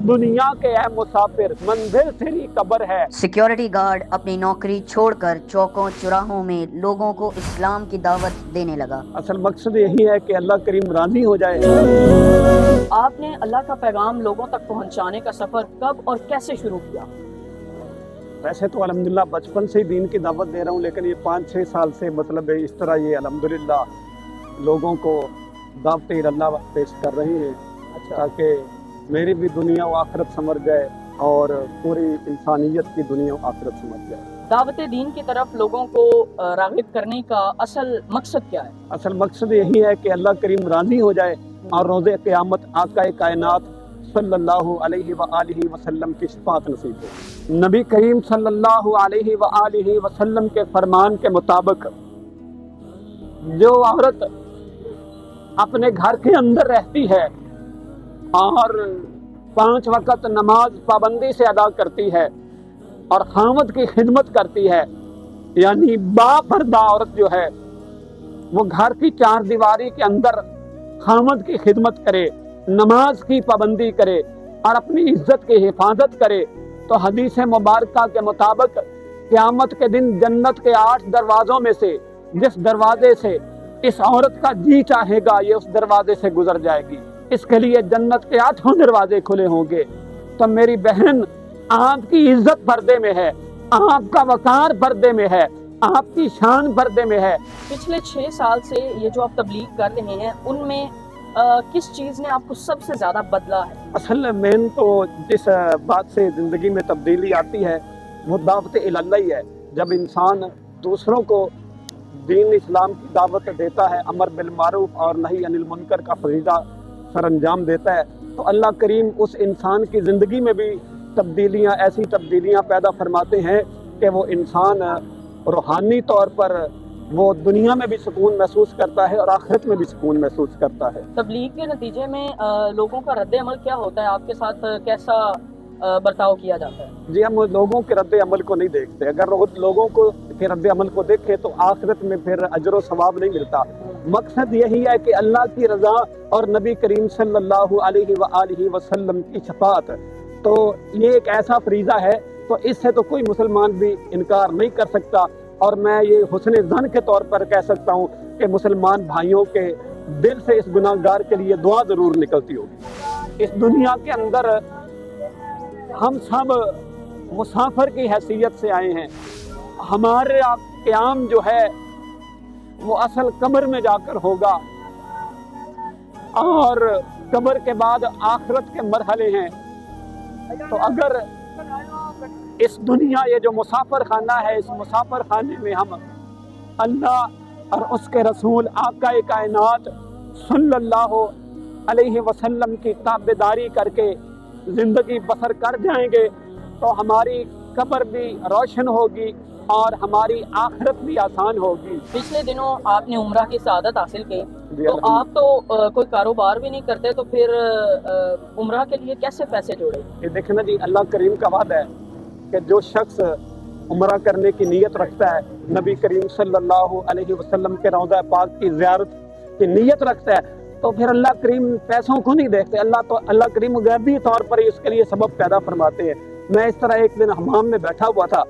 दुनिया के ऐ मुसाफिर मंजिल तेरी कब्र है। सिक्योरिटी गार्ड अपनी नौकरी छोड़कर चौकों चौराहों में लोगों को इस्लाम की दावत देने लगा। असल मकसद यही है कि अल्लाह करीम राजी हो जाए। आपने अल्लाह का पैगाम लोगों तक पहुंचाने का सफर कब और कैसे शुरू किया? वैसे तो अल्हम्दुलिल्लाह बचपन से ही दीन की दावत दे रहा हूँ, लेकिन ये 5-6 साल से मतलब इस तरह ये अल्हम्दुलिल्लाह लोगों को दावत अल्लाह पेश कर रहे हैं, ताकि मेरी भी दुनिया व आखिरत समझ जाए और पूरी इंसानियत की दुनिया व आखिरत समझ जाए। दावत दीन की तरफ लोगों को राग़िब करने का असल मकसद क्या है? असल मकसद यही है कि अल्लाह करीम राजी हो जाए और रोज़े क़यामत आका कायनात सल्लल्लाहु अलैहि व आलिहि वसल्लम की शफ़ाअत नसीब हो। नबी करीम सल्लल्लाहु अलैहि व आलिहि वसल्लम के फरमान के मुताबिक जो औरत अपने घर के अंदर रहती है और 5 वक़्त नमाज पाबंदी से अदा करती है और खामद की खिदमत करती है, यानी बापर्दा औरत जो है वो घर की 4 दीवारी के अंदर खामद की खिदमत करे, नमाज की पाबंदी करे और अपनी इज्जत की हिफाजत करे, तो हदीस मुबारका के मुताबिक क़यामत के दिन जन्नत के 8 दरवाज़ों में से जिस दरवाजे से इस औरत का जी चाहेगा ये उस दरवाजे से गुजर जाएगी। इसके लिए जन्नत के 8 दरवाजे खुले होंगे। तो मेरी बहन, आपकी इज्जत पर्दे में है, आपका वकार पर्दे में है, आपकी शान पर्दे में है। पिछले 6 साल से ये जो आप तबलीग कर रहे हैं उनमें किस चीज़ ने आपको सबसे ज़्यादा बदला है? असल में तो जिस बात से ज़िंदगी में तब्दीली आती है वो दावत इल्लल्लाह ही है। जब इंसान दूसरों को दीन इस्लाम की दावत देता है, अमर बिल मारूफ और नही अनिल मुनकर का फरीज़ा सर अंजाम देता है, तो अल्लाह करीम उस इंसान की ज़िंदगी में भी तब्दीलियाँ, ऐसी तब्दीलियाँ पैदा फरमाते हैं कि वो इंसान रूहानी तौर पर वो दुनिया में भी सुकून महसूस करता है और आखिरत में भी सुकून महसूस करता है। तबलीग के नतीजे में लोगों का रद्द अमल क्या होता है? आपके साथ कैसा बर्ताव किया जाता है? जी, हम लोगों के रद्द अमल को नहीं देखते। अगर लोगों को के रद्द अमल को देखें तो आखिरत में फिर अजर व सवाब नहीं मिलता। मकसद यही है कि अल्लाह की रज़ा और नबी करीम सल्लल्लाहु अलैहि व आलिहि वसल्लम की शफ़ाअत। तो ये एक ऐसा फरीज़ा है, तो इससे तो कोई मुसलमान भी इनकार नहीं कर सकता। और मैं ये हुस्न ज़न के तौर पर कह सकता हूँ कि मुसलमान भाइयों के दिल से इस गुनाहगार के लिए दुआ ज़रूर निकलती होगी। इस दुनिया के अंदर हम सब मुसाफिर की हैसियत से आए हैं। हमारा क़याम जो है वो असल कब्र में जाकर होगा और कब्र के बाद आखिरत के मरहले हैं। तो अगर इस दुनिया, ये जो मुसाफिर खाना है, इस मुसाफिर खाने में हम अल्लाह और उसके रसूल आका कायनात सल्लल्लाहु अलैहि वसल्लम की ताबेदारी करके ज़िंदगी बसर कर जाएंगे तो हमारी कब्र भी रोशन होगी और हमारी आखिरत भी आसान होगी। पिछले दिनों आपने उम्रा की सआदत हासिल की, तो आप तो कोई कारोबार भी नहीं करते, तो फिर उम्रा के लिए कैसे पैसे जोड़े? ये देखना जी, अल्लाह करीम का वादा है कि जो शख्स उम्रा करने की नीयत रखता है, नबी करीम सल्लल्लाहु अलैहि वसल्लम के रौज़ा पाक की ज़ियारत की नीयत रखता है, तो फिर अल्लाह करीम पैसों को नहीं देखते। अल्लाह करीम गैबी तौर पर उसके लिए सबब पैदा फरमाते हैं। मैं इस तरह एक दिन हमाम में बैठा हुआ था,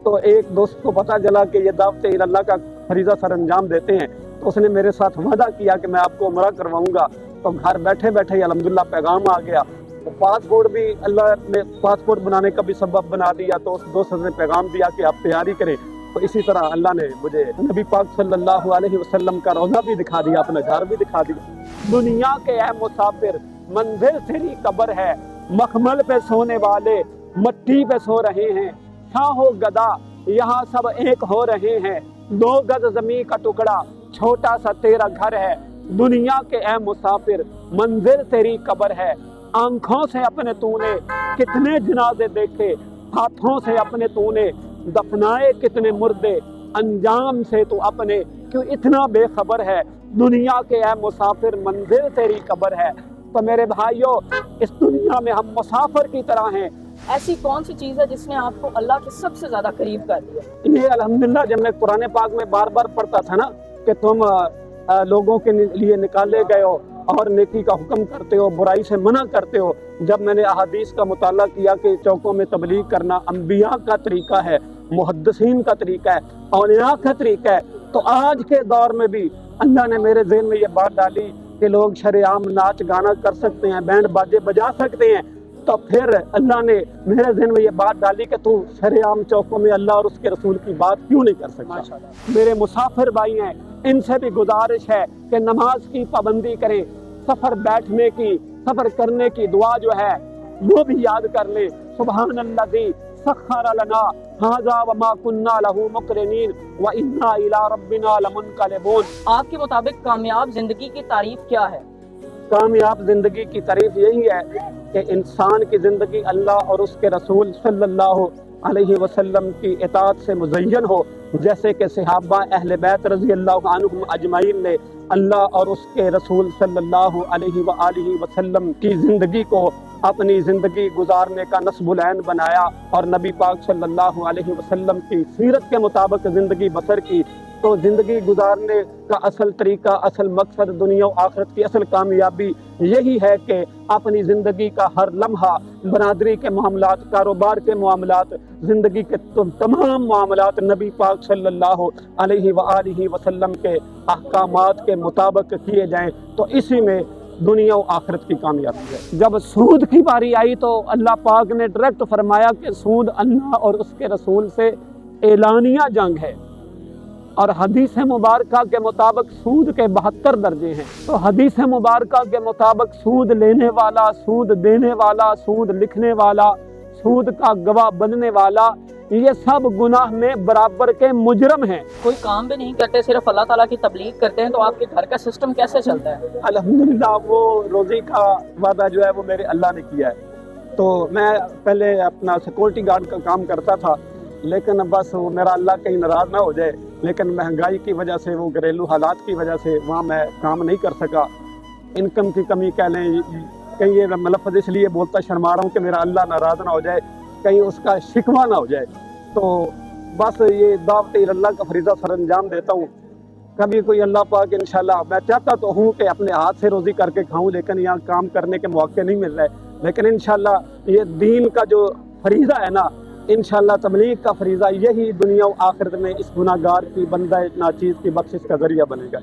तो एक दोस्त को पता चला कि ये दावत इल्लल्लाह का फरीज़ा सर अंजाम देते हैं, तो उसने मेरे साथ वादा किया कि मैं आपको उम्रा करवाऊंगा। तो घर बैठे बैठे ही अल्हम्दुलिल्लाह पैगाम आ गया। तो पासपोर्ट भी अल्लाह ने पासपोर्ट बनाने का भी सबब बना दिया। तो उस दोस्त ने पैगाम दिया कि आप तैयारी करें। तो इसी तरह अल्लाह ने मुझे नबी पाक सल्लल्लाहु अलैहि वसल्लम का रोज़ा भी दिखा दिया, अपना घर भी दिखा दिया। दुनिया के ऐ मुसाफिर मंजिल तेरी कब्र है, मखमल पे सोने वाले मट्टी पे सो रहे हैं, शाहो गदा यहाँ सब एक हो रहे हैं, 2 गज ज़मीं का टुकड़ा छोटा सा तेरा घर है। दुनिया के ऐ मुसाफिर मंजिल तेरी कब्र है, आंखों से अपने तूने कितने जनाजे देखे, हाथों से अपने तूने दफनाए कितने मुर्दे, अंजाम से तू अपने क्यों इतना बेखबर है। दुनिया के ऐ मुसाफिर मंजिल तेरी कब्र है। तो मेरे भाइयों, इस दुनिया में हम मुसाफिर की तरह हैं। ऐसी कौन सी चीज़ है जिसने आपको अल्लाह के सबसे ज़्यादा करीब कर दिया? ये अल्हम्दुलिल्लाह, जब मैं कुरान पाक में बार बार पढ़ता था ना कि तुम लोगों के लिए निकाले गए हो اور نیکی کا حکم کرتے ہو، برائی سے منع کرتے ہو۔ جب میں نے احادیث کا مطالعہ کیا کہ چوکوں میں تبلیغ کرنا انبیاء کا طریقہ ہے، محدثین کا طریقہ ہے، اولیاء کا طریقہ ہے، تو آج کے دور میں بھی اللہ نے میرے ذہن میں یہ بات ڈالی کہ لوگ شرعام ناچ گانا کر سکتے ہیں، بینڈ باجے بجا سکتے ہیں، تو پھر اللہ نے میرے ذہن میں یہ بات ڈالی کہ تو شرعام چوکوں میں اللہ اور اس کے رسول کی بات کیوں نہیں کر سکتا۔ میرے مسافر بھائی ہیں، ان سے بھی گزارش ہے کہ نماز کی پابندی کریں، سفر بیٹھنے کی، سفر کرنے کی دعا جو ہے وہ بھی یاد کر لیں۔ سبحان الذی سخر لنا ھذا وما كنا له مقرنین وانا الی ربنا لمنقلبون۔ آپ کے مطابق کامیاب زندگی کی تعریف کیا ہے؟ کامیاب زندگی کی تعریف یہی ہے کہ انسان کی زندگی اللہ اور اس کے رسول صلی اللہ علیہ وسلم کی اطاعت سے مزین ہو، جیسے کہ صحابہ اہل بیت رضی اللہ عنہم اجمعین نے اللہ اور اس کے رسول صلی اللہ علیہ وآلہ وسلم کی زندگی کو اپنی زندگی گزارنے کا نصب العین بنایا اور نبی پاک صلی اللہ علیہ وسلم کی سیرت کے مطابق زندگی بسر کی۔ تو زندگی گزارنے کا اصل طریقہ، اصل مقصد، دنیا و آخرت کی اصل کامیابی یہی ہے کہ اپنی زندگی کا ہر لمحہ برادری کے معاملات، کاروبار کے معاملات، زندگی کے تمام معاملات نبی پاک صلی اللہ علیہ وآلہ وسلم کے احکامات کے مطابق کیے جائیں، تو اسی میں دنیا و آخرت کی کامیابی ہے۔ جب سود کی باری آئی تو اللہ پاک نے ڈائریکٹ فرمایا کہ سود اللہ اور اس کے رسول سے اعلانیہ جنگ ہے، اور حدیث مبارکہ کے مطابق سود کے 72 درجے ہیں۔ تو حدیث مبارکہ کے مطابق سود لینے والا، سود دینے والا، سود لکھنے والا، سود کا گواہ بننے والا، یہ سب گناہ میں برابر کے مجرم ہیں۔ کوئی کام بھی نہیں کرتے، صرف اللہ تعالیٰ کی تبلیغ کرتے ہیں، تو آپ کے گھر کا سسٹم کیسے چلتا ہے؟ الحمدللہ وہ روزی کا وعدہ جو ہے وہ میرے اللہ نے کیا ہے۔ تو میں پہلے اپنا سیکورٹی گارڈ کا کام کرتا تھا، لیکن بس وہ میرا اللہ کہیں ناراض نہ ہو جائے، لیکن مہنگائی کی وجہ سے، وہ گھریلو حالات کی وجہ سے وہاں میں کام نہیں کر سکا۔ انکم کی کمی کہہ لیں، کہیں یہ میں لفظ اس لیے بولتا شرما رہا ہوں کہ میرا اللہ ناراض نہ ہو جائے، کہیں اس کا شکوہ نہ ہو جائے، تو بس یہ دعوت اللہ کا فریضہ سر انجام دیتا ہوں۔ کبھی کوئی اللہ پاک انشاءاللہ، میں چاہتا تو ہوں کہ اپنے ہاتھ سے روزی کر کے کھاؤں، لیکن یہاں کام کرنے کے مواقع نہیں مل رہے، لیکن انشاءاللہ یہ دین کا جو فریضہ ہے نا، انشاءاللہ تبلیغ کا فریضہ یہی دنیا و آخرت میں اس گناہگار کی، بندہ ناچیز کی بخشش کا ذریعہ بنے گا۔